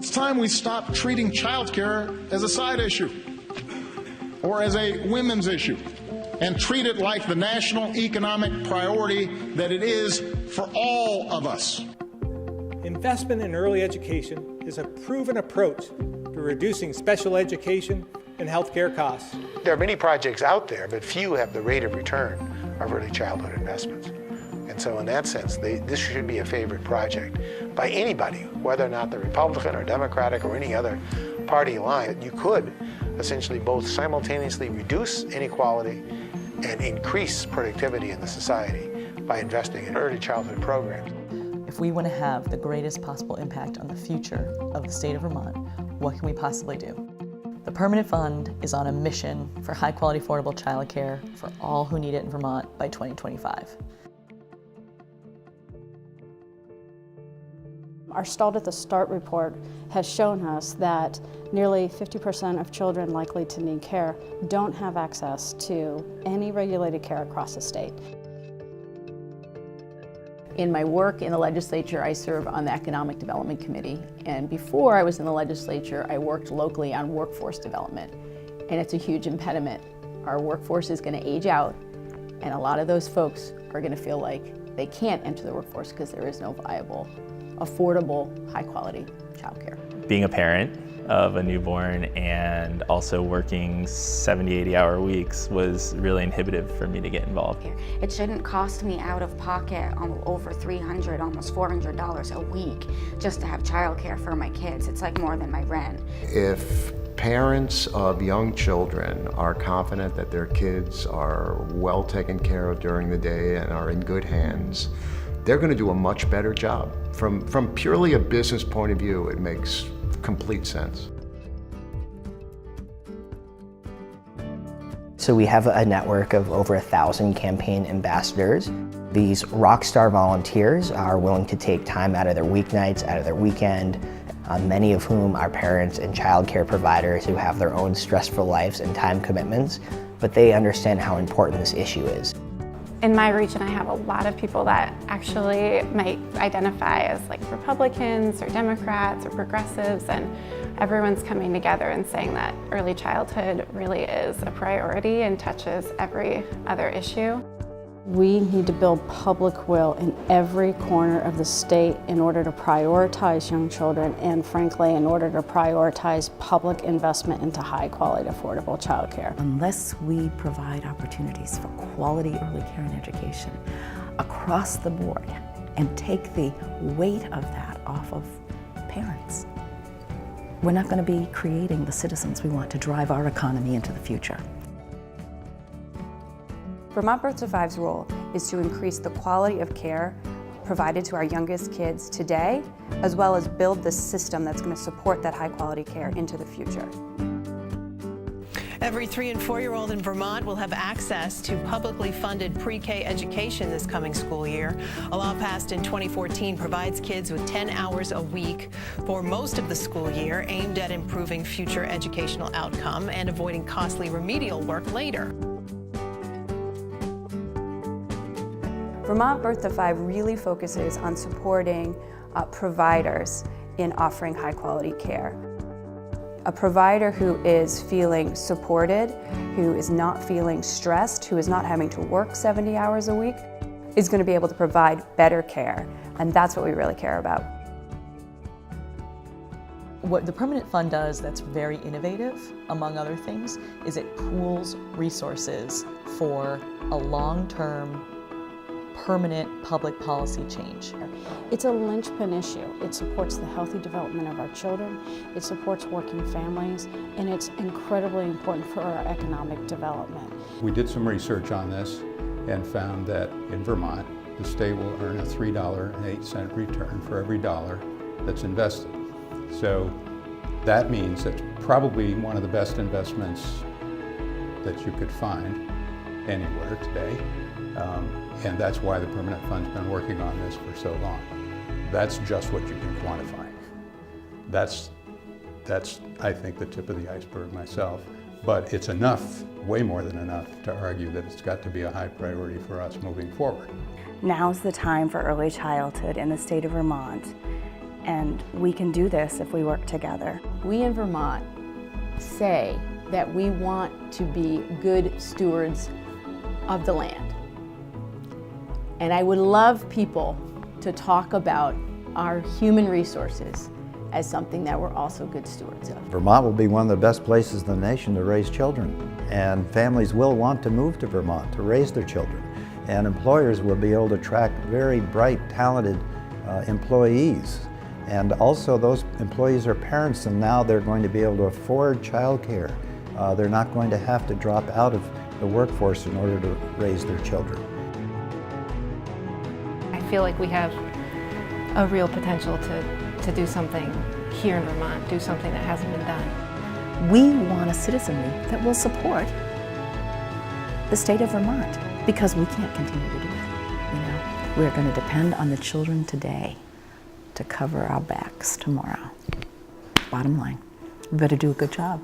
It's time we stop treating childcare as a side issue or as a women's issue and treat it like the national economic priority that it is for all of us. Investment in early education is a proven approach to reducing special education and healthcare costs. There are many projects out there, but few have the rate of return of early childhood investments. And so in that sense, this should be a favorite project by anybody, whether or not they're Republican or Democratic or any other party line. You could essentially both simultaneously reduce inequality and increase productivity in the society by investing in early childhood programs. If we want to have the greatest possible impact on the future of the state of Vermont, what can we possibly do? The Permanent Fund is on a mission for high-quality, affordable childcare for all who need it in Vermont by 2025. Our Stalled at the Start report has shown us that nearly 50% of children likely to need care don't have access to any regulated care across the state. In my work in the legislature, I serve on the Economic Development Committee, and before I was in the legislature, I worked locally on workforce development, and it's a huge impediment. Our workforce is going to age out, and a lot of those folks are going to feel like they can't enter the workforce because there is no viable, affordable, high-quality childcare. Being a parent of a newborn and also working 70, 80-hour weeks was really inhibitive for me to get involved. It shouldn't cost me out of pocket over $300, almost $400 a week just to have childcare for my kids. It's like more than my rent. If parents of young children are confident that their kids are well taken care of during the day and are in good hands, they're going to do a much better job. From purely a business point of view, it makes complete sense. So we have a network of over 1,000 campaign ambassadors. These rock star volunteers are willing to take time out of their weeknights, out of their weekend, many of whom are parents and childcare providers who have their own stressful lives and time commitments, but they understand how important this issue is. In my region, I have a lot of people that actually might identify as like Republicans or Democrats or progressives, and everyone's coming together and saying that early childhood really is a priority and touches every other issue. We need to build public will in every corner of the state in order to prioritize young children and, frankly, in order to prioritize public investment into high-quality, affordable childcare. Unless we provide opportunities for quality early care and education across the board and take the weight of that off of parents, we're not going to be creating the citizens we want to drive our economy into the future. Vermont Birth to Five's role is to increase the quality of care provided to our youngest kids today, as well as build the system that's going to support that high quality care into the future. Every 3- and 4-year-old in Vermont will have access to publicly funded pre-K education this coming school year. A law passed in 2014 provides kids with 10 hours a week for most of the school year, aimed at improving future educational outcome and avoiding costly remedial work later. Vermont Birth to Five really focuses on supporting providers in offering high quality care. A provider who is feeling supported, who is not feeling stressed, who is not having to work 70 hours a week, is going to be able to provide better care, and that's what we really care about. What the Permanent Fund does that's very innovative, among other things, is it pools resources for a long-term permanent public policy change. It's a linchpin issue. It supports the healthy development of our children, it supports working families, and it's incredibly important for our economic development. We did some research on this and found that in Vermont, the state will earn a $3.08 return for every dollar that's invested. So that means that's probably one of the best investments that you could find anywhere today. And that's why the Permanent Fund's been working on this for so long. That's just what you can quantify. That's I think, the tip of the iceberg myself. But it's enough, way more than enough, to argue that it's got to be a high priority for us moving forward. Now's the time for early childhood in the state of Vermont. and we can do this if we work together. We in Vermont say that we want to be good stewards of the land. And I would love people to talk about our human resources as something that we're also good stewards of. Vermont will be one of the best places in the nation to raise children, and families will want to move to Vermont to raise their children, and employers will be able to attract very bright, talented employees. And also those employees are parents, and now they're going to be able to afford childcare. They're not going to have to drop out of the workforce in order to raise their children. I feel like we have a real potential to do something here in Vermont, do something that hasn't been done. We want a citizenry that will support the state of Vermont, because we can't continue to do it. You know, we're going to depend on the children today to cover our backs tomorrow. Bottom line, we better do a good job.